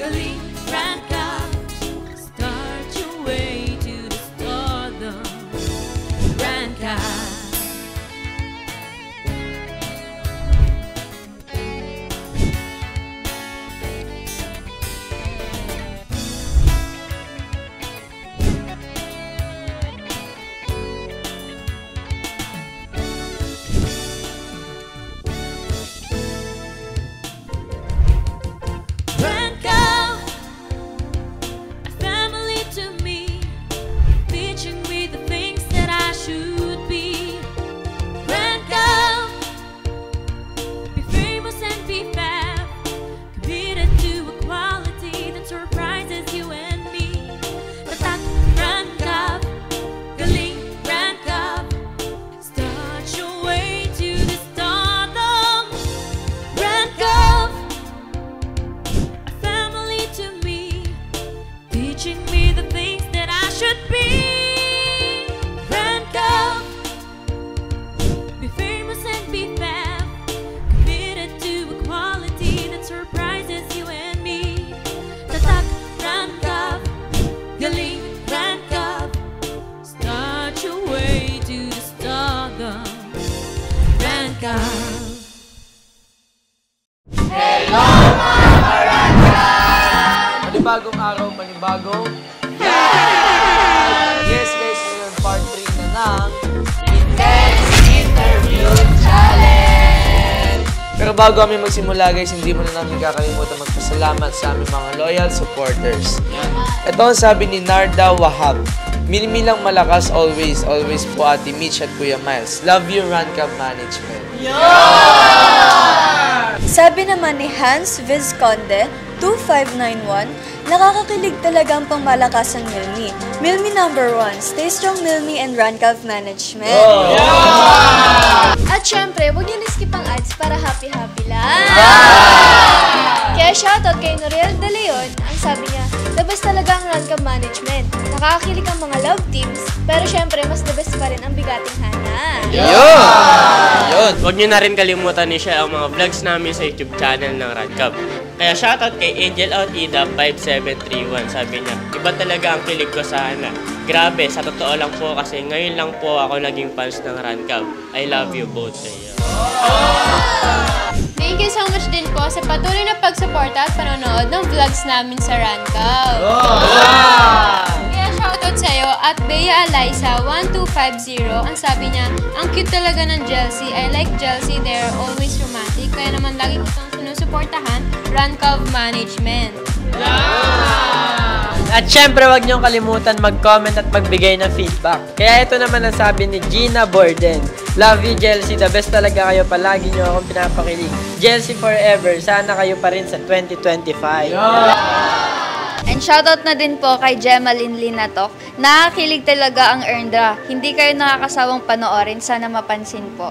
galing, rank up. Start your way to the stardom. Rank up. Rank up, a family to me, teaching me the things that I should be. Rank up, be famous and be fab, committed to equality that surprises you and me. Tatak, rank up, galing, rank up, start your way to the stardom. Rank up, a family to me, teaching me the things that I should be. Rank up, be famous and be fab, committed to equality that surprises you and me. Tatak, rank up, galing, rank up, start your way to the stardom. Rank up. Panibagong araw, panibagong Yes guys, ngayon part 3 na ng Intense Interview Challenge! Pero bago kami magsimula guys, hindi mo na namin kakalimutan magpasalamat sa aming mga loyal supporters. Ito ang sabi ni Narda Wahab. Minimilang malakas always, always po Ate Mitch at Kuya Miles. Love you, Rancab Management. Sabi naman ni Hans Vizconde, 2591, nakakakilig talaga ang pangmalakasang Milmi. Milmi number 1, stay strong Milmi and Rancab Management. At syempre, huwag niyo na-skip ang ads para happy-happy lang. Kaya shoutout kay Noriel De Leon, ang sabi niya, the best talaga ang Rancab Management. Nakakakilig ang mga love teams, pero syempre, mas the best pa rin ang bigating hana. Yun! Huwag nyo na rin kalimutan i-share ang mga vlogs namin sa YouTube channel ng Rancab. Kaya shoutout kay Angel Out Ida 5731. Sabi niya, iba talaga ang kilig ko sa Hana. Grabe, sa totoo lang po kasi ngayon lang po ako naging fans ng Rancab. I love you both sa iyo. Thank you so much din po sa patuloy na pagsuporta at panonood ng vlogs namin sa Rancab. Kaya shoutout sa'yo at Bea Eliza 1250. Ang sabi niya, ang cute talaga ng Chelsea. I like Chelsea, they're always romantic. Kaya naman lagi kitang sinusuportahan, Rancab Management. At syempre, huwag niyong kalimutan mag-comment at magbigay ng feedback. Kaya ito naman ang sabi ni Gina Borden. Love you, Chelsea. The best talaga kayo. Palagi niyo akong pinapakilig. Chelsea forever. Sana kayo pa rin sa 2025. And shoutout na din po kay Gemaline Linatok. Nakakilig talaga ang Erndra. Hindi kayo nakakasawang panoorin. Sana mapansin po.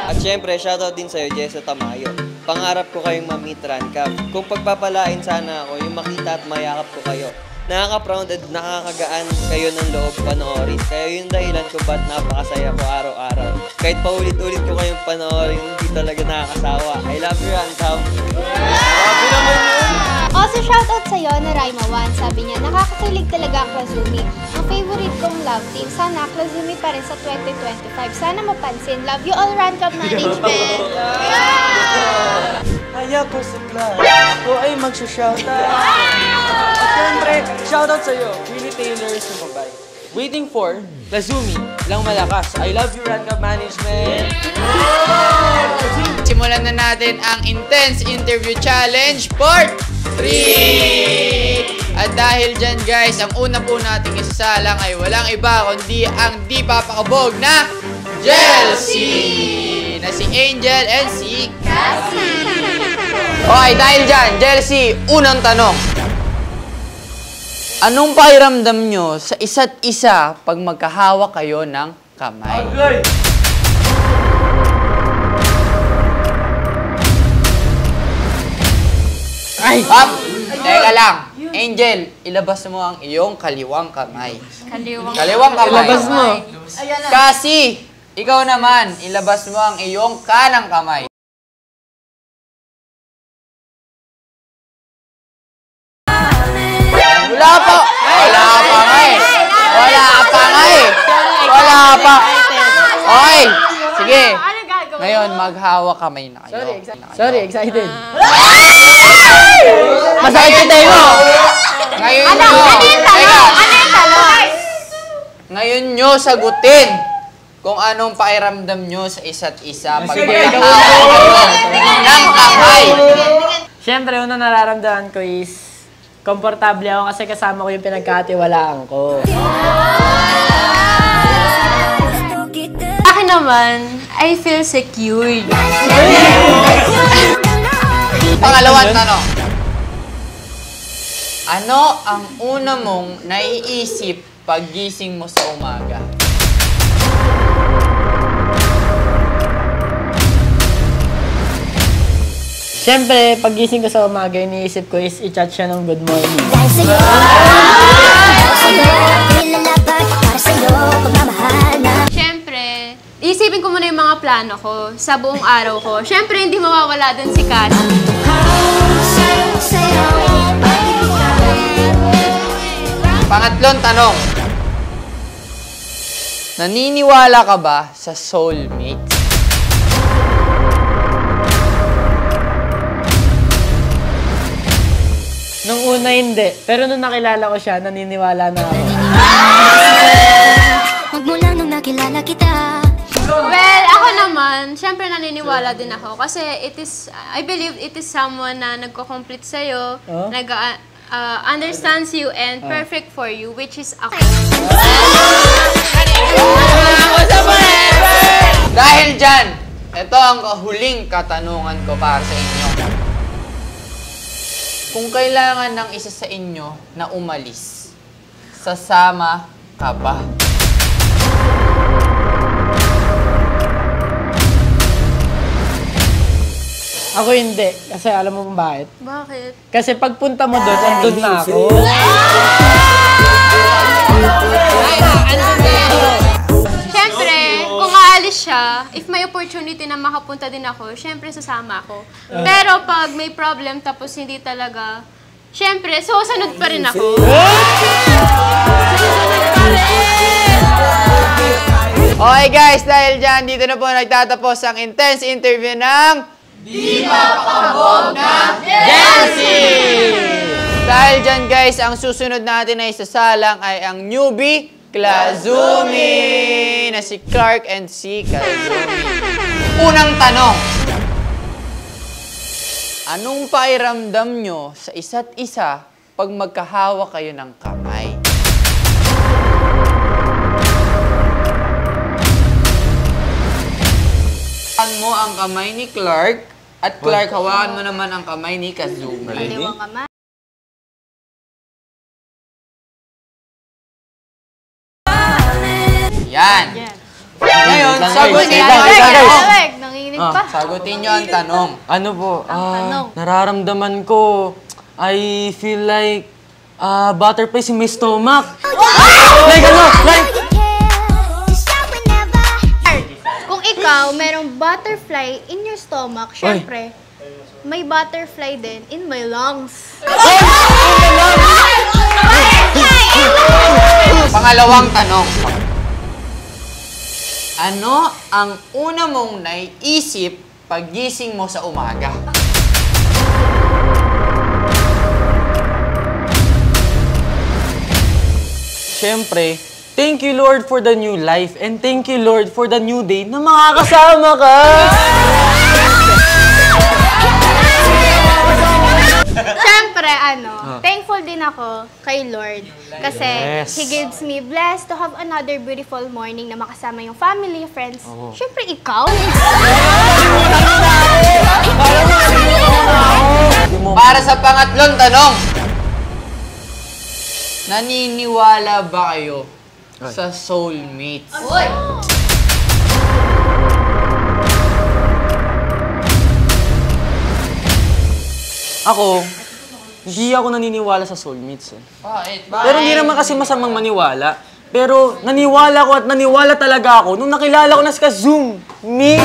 At syempre, shoutout din sa'yo, Jessa Tamayo. Pangarap ko kayong ma-meet Rancab. Kung pagpapalain sana ako, yung makita at mayakap ko kayo. Nakaka-proud at nakakagaan kayo ng loob panoorin. Kaya yung dahilan kung ba't napakasaya ko araw-araw. Kahit paulit-ulit ko kayong panoorin, hindi talaga nakakasawa. I love you, Rancab. Grabe naman yun! Also, shoutout sa'yo na Raima 1. Sabi niya, nakakakilig talaga ang Klazumi. Ang favorite kong love team. Sana Klazumi pa rin sa 2025. Sana mapansin. Love you all, Rancab Management! Kaya ko sa class, ako ay magsha-shoutout. At syempre, shoutout sa'yo, Willie Taylor Sumabay. Waiting for Lazumi, lang malakas. I love you, Rancab Management. Simulan na natin ang Intense Interview Challenge Part 3! At dahil dyan guys, ang una po nating isasalang ay walang iba kundi ang di papakabog na Chelsea! Na si Angel and si Cassie! Okay, dahil dyan, Chelsea, unang tanong. Anong pakiramdam nyo sa isa't isa pag magkahawak kayo ng kamay? Ay! Up! Teka lang. Angel, ilabas mo ang iyong kaliwang kamay. Kaliwang kamay. Ilabas mo. Cassie, ikaw naman, ilabas mo ang iyong kanang kamay. Wala pa. Wala pa nga eh. Wala pa nga eh. Wala pa. Okay. Sige. Ngayon, maghawak kamay na kayo. Sorry, excited. Masakit yung tayo mo. Ngayon nyo. Ngayon nyo sagutin kung anong pakiramdam nyo sa isa't isa pag magkahawak ng kamay. Siyempre, unang nararamdaman ko is komportable ako kasi kasama ko yung pinagkatiwalaan ko. Akin naman, I feel secured. Pangalawang tanong. Ano ang una mong naiisip paggising mo sa umaga? Siyempre, paggising ko sa umaga, iniisip ko is i-chat siya ng good morning. Siyempre, isipin ko muna yung mga plano ko sa buong araw ko. Siyempre, hindi mawawala dun si Kat. Pangatlong tanong. Naniniwala ka ba sa soulmate? Nung una hindi, pero nung nakilala ko siya, naniniwala na ako. Magmula nung nakilala kita. Well, ako naman, syempre naniniwala din ako kasi I believe it is someone na nagko-complete sa'yo, understands you and perfect for you, which is ako. Dahil dyan, ito ang huling katanungan ko para sa inyo. Kung kailangan ng isa sa inyo na umalis, sasama ka ba? Ako hindi, kasi alam mo kung bakit? Bakit? Kasi pagpunta mo doon, andun na ako. Siyempre, kung aalis siya, if may opportunity na makapunta din ako, siyempre sasama ako. Pero pag may problem tapos hindi talaga, siyempre, susunod pa rin ako. Okay guys, dahil dyan, dito na po nagtatapos ang intense interview ng Di Mapakabog ng Jelsie! Dahil dyan guys, ang susunod natin na isasalang ay ang newbie Klazumi na si Clark and si Kazumi. Unang tanong. Anong pakiramdam nyo sa isa't isa pag magkahawak kayo ng kamay? Hawakan mo ang kamay ni Clark at Clark, hawakan mo naman ang kamay ni Kazumi. Kaliwang kamay. Yan. Ngayon, sagutin nyo ang Tawag, tanong. nanginginig pa. Sagutin nyo ang tanong. Ano po? tanong. Nararamdaman ko, I feel like butterflies in my stomach. Like ano? Like... Kung ikaw, merong butterfly in your stomach, syempre, may butterfly din in my lungs. Pangalawang tanong. Ano ang una mong naiisip paggising mo sa umaga? Siyempre, thank you Lord for the new life and thank you Lord for the new day na makakasama ka! Siyempre, thankful din ako kay Lord. Kasi Yes. He gives me blessed to have another beautiful morning na makasama yung family, friends. Siyempre, ikaw. Para sa pangatlong tanong. Naniniwala ba kayo sa soulmates? Ako, hindi ako naniniwala sa soulmates eh. Bakit? Pero hindi naman kasi masamang maniwala. Pero naniwala ko at naniwala talaga ako nung nakilala ko na si Kazumi.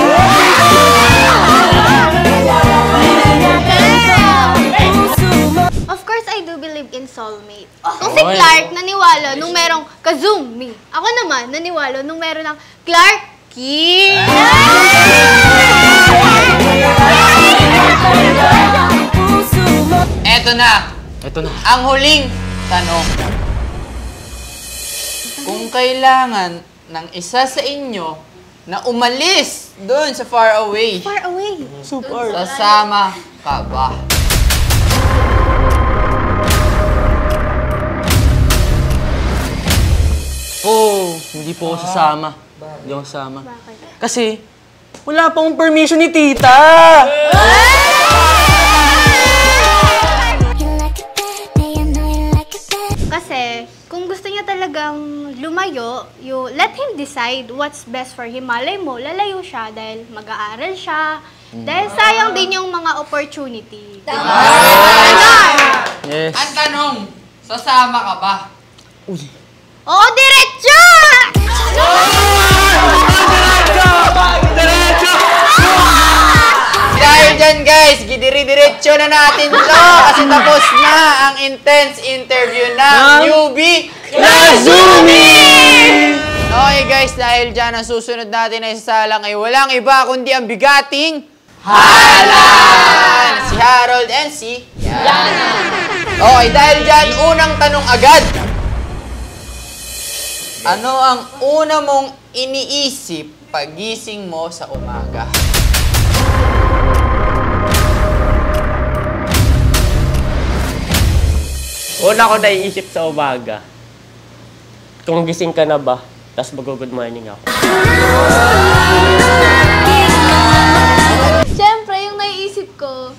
Of course, I do believe in soulmate. Kung si Clark naniwala nung merong Kazumi, ako naman naniwala nung meron ng Clarky. Eto na. Ang huling tanong. Kung kailangan ng isa sa inyo na umalis doon sa far away, sasama ka ba? Hindi po ako sasama. Hindi ako sasama. Kasi, wala pang permission ni tita! Kasi, kung gusto niya talagang lumayo, you let him decide what's best for him. Malay mo, lalayo siya dahil mag-aaral siya. Dahil sayang din yung mga opportunity. Yes. Ang tanong, sasama ka ba? Oo, diretso! Dahil dyan guys, gidiri-diretso na natin to kasi tapos na ang intense interview ng newbie Kazumi! Okay guys, dahil dyan ang susunod natin na isasalang ay walang iba kundi ang bigating Halan! Si Harold and si Yana. Okay, dahil dyan, unang tanong agad. Ano ang una mong iniisip pagising mo sa umaga? Una ko naiisip sa umaga, kung gising ka na ba, tapos mag-good morning ako. Siyempre, yung naiisip ko,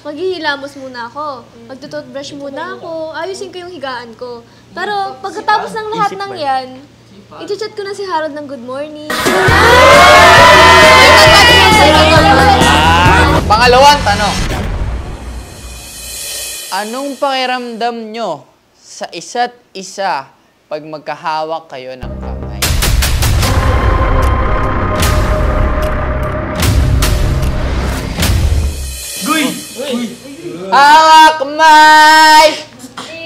maghihilamos muna ako. Magtutoothbrush muna ako. Ayusin ko yung higaan ko. Pero pagkatapos ng lahat ng yan, i-chat ko na si Harold ng good morning. Pangalawang tanong. Anong pakiramdam nyo sa isa't isa pag magkahawak kayo ng kamay? Hawak kamay,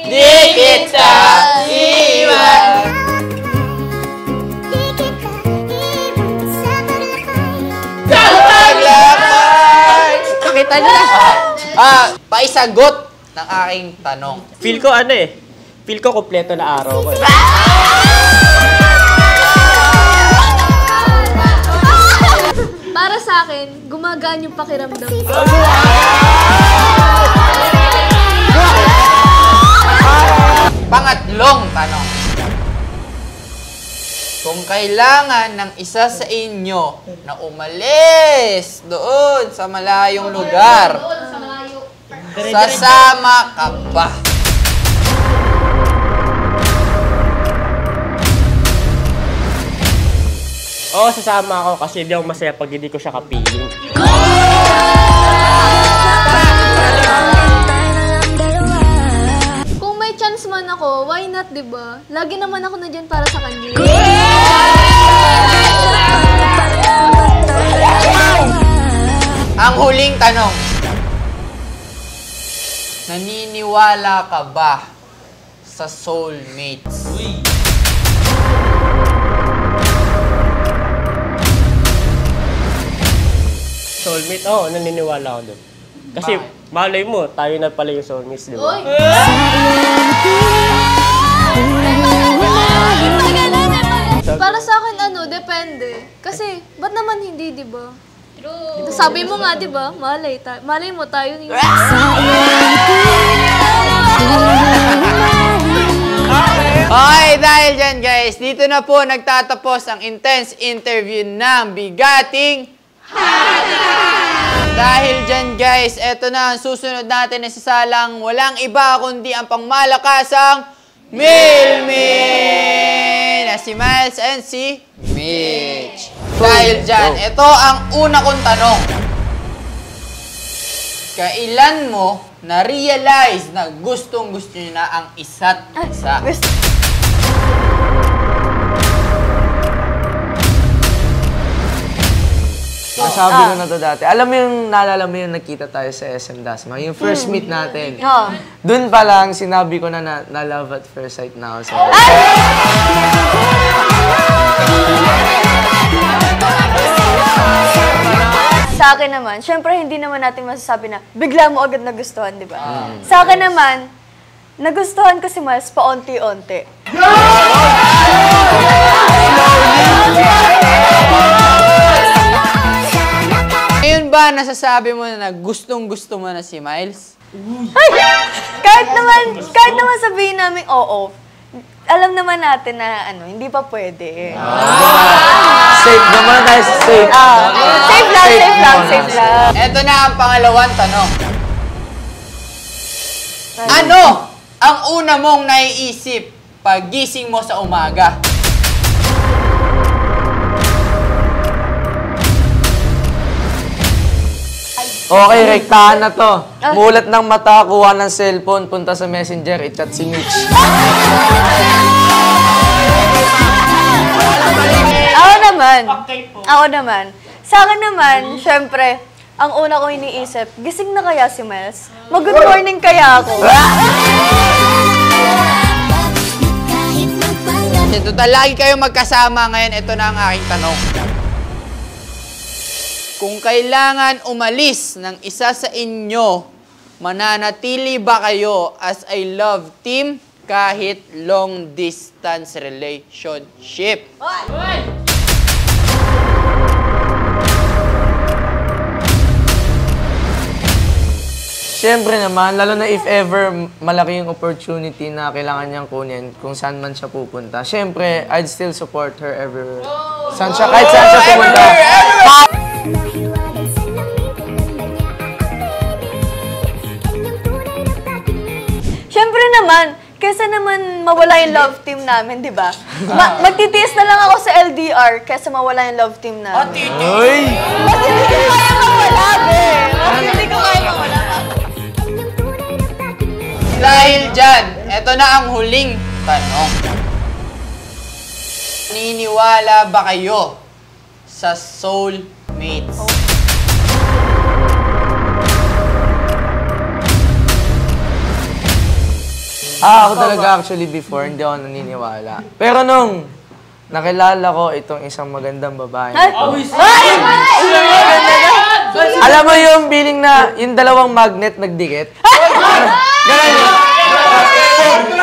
di kita iwan. Paglakay. Pakita niyo na. Paisagot ng aking tanong. Feel ko feel ko kompleto na araw ko. Para sa akin, gumagaan yung pakiramdam ko. Pangatlong tanong. Kung kailangan ng isa sa inyo na umalis doon sa malayong lugar, sasama ka ba? Oo, sasama ako kasi di ako masaya pag hindi ko siya kapiling. Kung may chance man ako, why not, diba? Lagi naman ako na dyan para sa kanya. Ang huling tanong. Naniniwala ka ba sa soulmates? Soulmate, oo, naniniwala ako doon. Kasi malay mo, tayo na pala yung soulmates, di ba? Para sa akin, depende. Kasi, ba't naman hindi, diba? True. Sabi mo nga, diba? Malay mo tayo yung... Okay, dahil dyan guys, dito na po nagtatapos ang intense interview ng bigating Dahil dyan guys, eto na ang susunod natin na sasalang walang iba kundi ang pangmalakasang Milmi na si Miles and si Mitch. Dahil dyan, ito ang una kong tanong. Kailan mo na-realize na gustong-gusto nyo na ang isa't isa? Nasabi ko na to dati. Alam mo yung, naalala mo yung nakita tayo sa SM Dasma? Yung first meet natin. Doon pa lang, sinabi ko na love at first sight na ako sa Sa akin naman, syempre hindi naman natin masasabi na bigla mo agad nagustuhan, di ba? Sa akin naman, nagustuhan ko si Miles paunti-unti. Ngayon ba nasasabi mo na gustong-gusto mo na si Miles? Ay! Kahit naman sabihin namin oo, alam naman natin na hindi pa pwede. Safe naman tayo, safe. Safe lang. Ito na ang pangalawang tanong. Ano ang una mong naiisip pag gising mo sa umaga? Okay, rektahan na to. Mulat ng mata, kuha ng cellphone, punta sa messenger, i-chat si Mitch. Ako naman. Sa akin naman, syempre, ang una kong iniisip, gising na kaya si Miles? Mag-good morning kaya ako? Total, lagi kayo magkasama ngayon. Ito na ang aking tanong. Kung kailangan umalis ng isa sa inyo, mananatili ba kayo as a love team kahit long distance relationship? Siyempre naman, lalo na if ever malaki yung opportunity na kailangan niyang kunin kung saan man siya pupunta. Siyempre, I'd still support her everywhere. Kahit saan siya pumunta. Siyempre naman, kesa naman mawala yung love team namin, di ba? Magtitiis na lang ako sa LDR kesa mawala yung love team namin. Uy! Mas hindi ko kaya mawala, be! Mas hindi ko kaya mawala. Dahil dyan, ito na ang huling tanong. Naniniwala ba kayo sa soulmates? Ako talaga actually before, hindi ako naniniwala. Pero nung nakilala ko itong isang magandang babae. Alam mo yung feeling na yung dalawang magnet nagdikit? Ganon.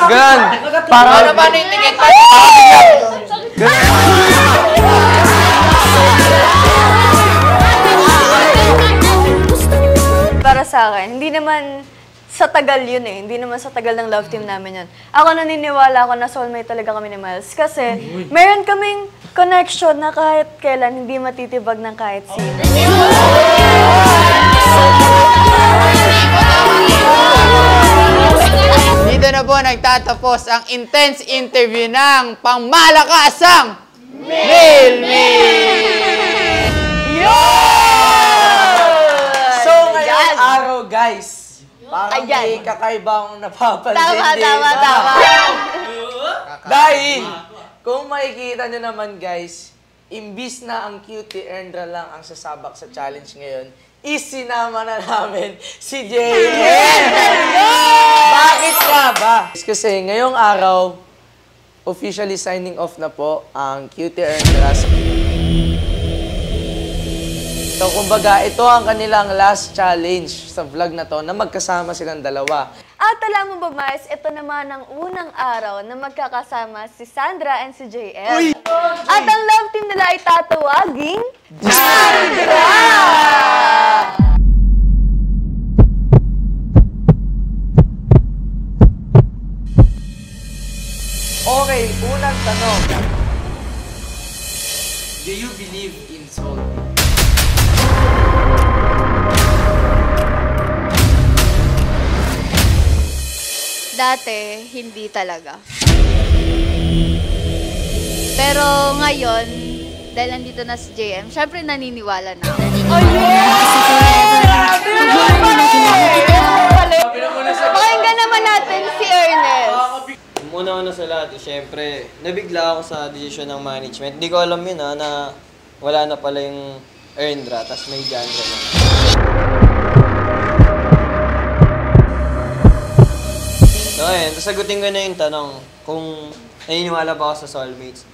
Ganon. Ano ba yung ticket? Para sa akin, hindi naman sa tagal yun eh. Hindi naman sa tagal ng love team namin yun. Ako naniniwala ako na soulmate talaga kami ni Miles. Kasi meron kaming connection na kahit kailan hindi matitibag ng kahit sino. Dito na po nagtatapos ang intense interview ng pangmalakasang Milmi! So ngayong araw guys, parang may kakaibang napapansin din. Tama. Dahil, kung makikita nyo naman guys, imbis na ang cutie Erndra lang ang sasabak sa challenge ngayon, isinama na namin si JM! Bakit ka ba? Kasi ngayong araw, officially signing off na po ang cutie Erndra. So, kumbaga, ito ang kanilang last challenge sa vlog na to na magkasama silang dalawa. At alam mo ba, Miles, ito naman ang unang araw na magkakasama si Sandra and si JM. At ang love team nila ay tatawaging Sandra! Okay, unang tanong. Do you believe in soulmate? Dati, hindi talaga. Pero ngayon, dahil nandito na si JM, syempre naniniwala na ako. Pakinggan naman natin si Ernest. Una sa lahat, syempre, nabigla ako sa desisyon ng management. Hindi ko alam yun na wala na pala yung Erndra, tas may Jandra na. So ayun, sagutin ko na yung tanong kung naniniwala ba ako sa soulmates.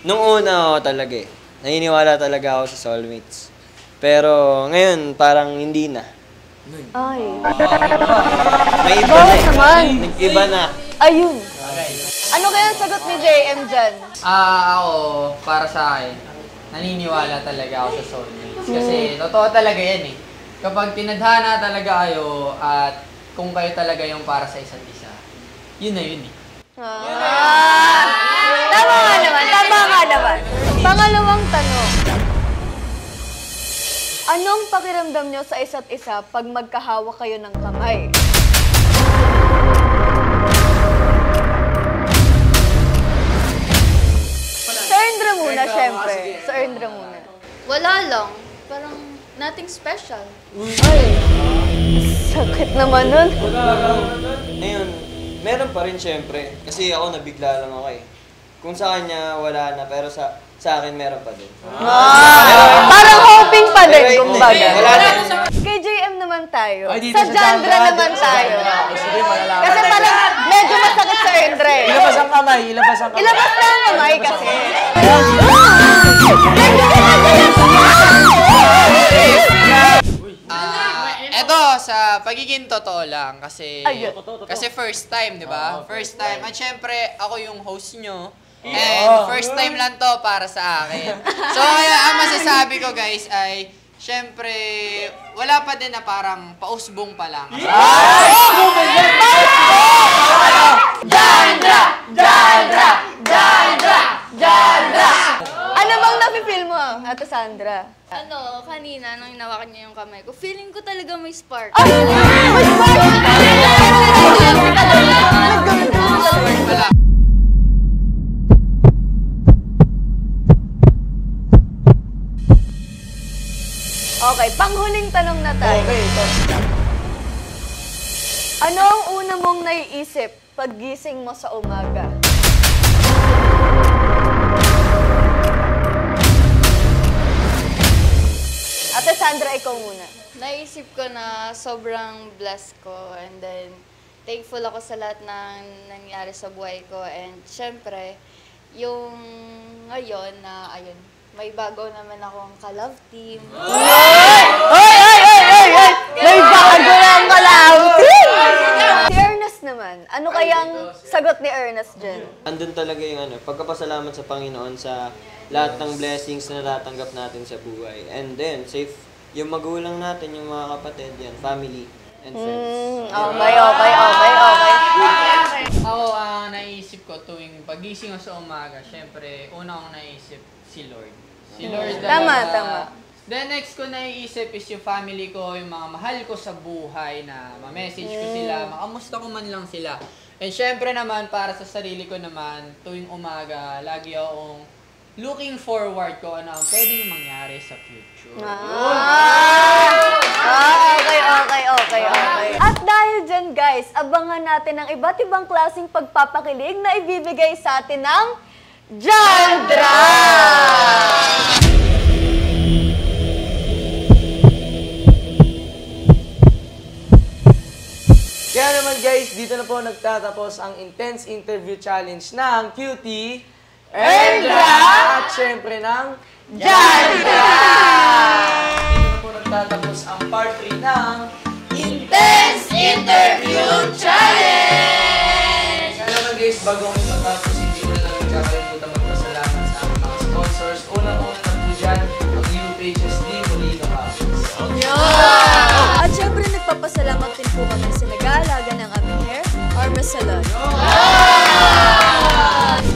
Nung una ako talaga naniniwala talaga ako sa soulmates. Pero ngayon, parang hindi na. Ay. May iba na Nag-iba na. Ayun. Ano kaya ang sagot ni JM dyan? Ako, para sa akin, naniniwala talaga ako sa soulmates. Kasi totoo talaga yan Kapag tinadhana talaga kayo at kung kayo talaga yung para sa isa't isa, yun na yun Tama nga naman. Pangalawang tanong. Anong pakiramdam nyo sa isa't isa pag magkahawak kayo ng kamay? Sa Erndra muna, syempre. Sa Erndra muna. Wala lang. Parang nothing special. Ay, sakit naman nun. Ngayon, meron pa rin syempre. Kasi ako nabigla lang ako Kung sa kanya, wala na. Pero sa akin, meron pa din. Parang hoping pa din, kumbaga. Wala na. Kay JM naman tayo. Ay, dito Sa sa Jandra Jandra, naman dito sa tayo. Sige, malalaman. Kasi parang medyo masakit sa Erndra Ilabas ang kamay, ilabas ang kamay. Ilabas na ang kamay kasi. Eto, sa pagiging totoo lang, kasi first time, di ba? First time. At syempre, ako yung host nyo. And first time lang to para sa akin. So, kaya ang masasabi ko guys ay, syempre, wala pa din na parang pausbong pa lang. Jandra! Ano bang nafe-feel mo, Ate Sandra? Kanina, nung hinawakan niya yung kamay ko, feeling ko talaga may spark. May spark! Okay, panghuling tanong na tayo. Ano ang una mong naiisip pag gising mo sa umaga? Ate Sandra, ikaw muna. Naisip ko na sobrang blessed ko and then thankful ako sa lahat ng nangyari sa buhay ko and syempre, yung ngayon na ayun, may bago naman akong ka-love team. May bago ng ka-love team! Si Ernest naman, ano kayang sagot ni Ernest dyan? Andun talaga yung pagkapasalamat sa Panginoon sa lahat ng blessings na natatanggap natin sa buhay. And then, safe yung magulang natin, yung mga kapatid, yan, family and friends. Okay. Ako, ang naisip ko tuwing pagising ko sa umaga, syempre, una kong naisip si Lord. Si Lord talaga. Tama. Then next ko naiisip is yung family ko, yung mga mahal ko sa buhay na ma-message ko sila, makamusta ko man lang sila. And syempre naman, para sa sarili ko naman, tuwing umaga, lagi akong looking forward ko ano ang pwedeng mangyari sa future. Okay. At dahil dyan guys, abangan natin ang iba't ibang klaseng pagpapakilig na ibibigay sa atin ng Jandra! Kaya naman guys, dito na po nagtatapos ang intense interview challenge ng Cutie Erndra! At syempre ng Jandra! Dito na po nagtatapos ang part 3 ng Intense Interview Challenge! Kaya naman guys, bago kami matapos, hindi ko na lang kakalimutan magpasalamat sa aming mga sponsors. Unang-una na po dyan, ang UPHSD Molino House. At syempre nagpapasalamat din po kami sa nag-aalaga ng aming hair, Arma Salon.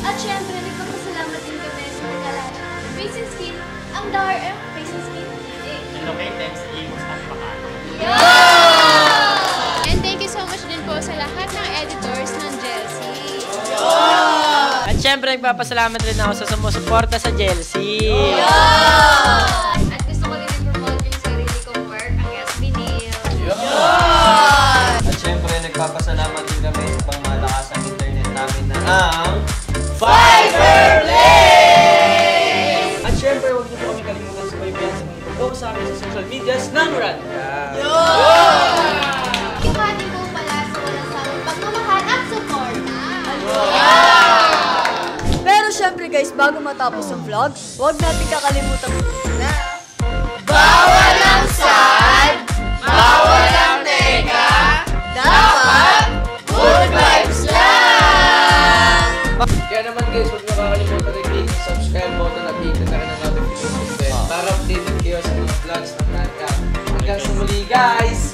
At syempre, nagpapasalamat din kami sa nag-alaga ng Face and Skin, ang DRM Face and Skin. And thank you so much din po sa lahat ng editors ng Jelsie. At syempre, nagpapasalamat rin ako sa sumusuporta sa Jelsie. At gusto ko rin i-promote yung sarili kong work, ang SB Nail. At syempre, nagpapasalamat din kami sa pangmalakasang internet namin na ang At syempre, huwag niyo po kami kalimutan sa baybayan sa mga ng Rancab. Ibati ko pala sa walang sawang pagmamahal at suporta. Pero syempre guys, bago matapos ang vlog, huwag natin kakalimutan na Bawal ang sad, bawal ang nega, dapat good vibes lang! Kaya naman guys, huwag nyo kakalimutan i-click yung subscribe button at hit na rin ang notification bell para updated kayo sa mga vlogs ng Rancab. Hanggang sa muli guys!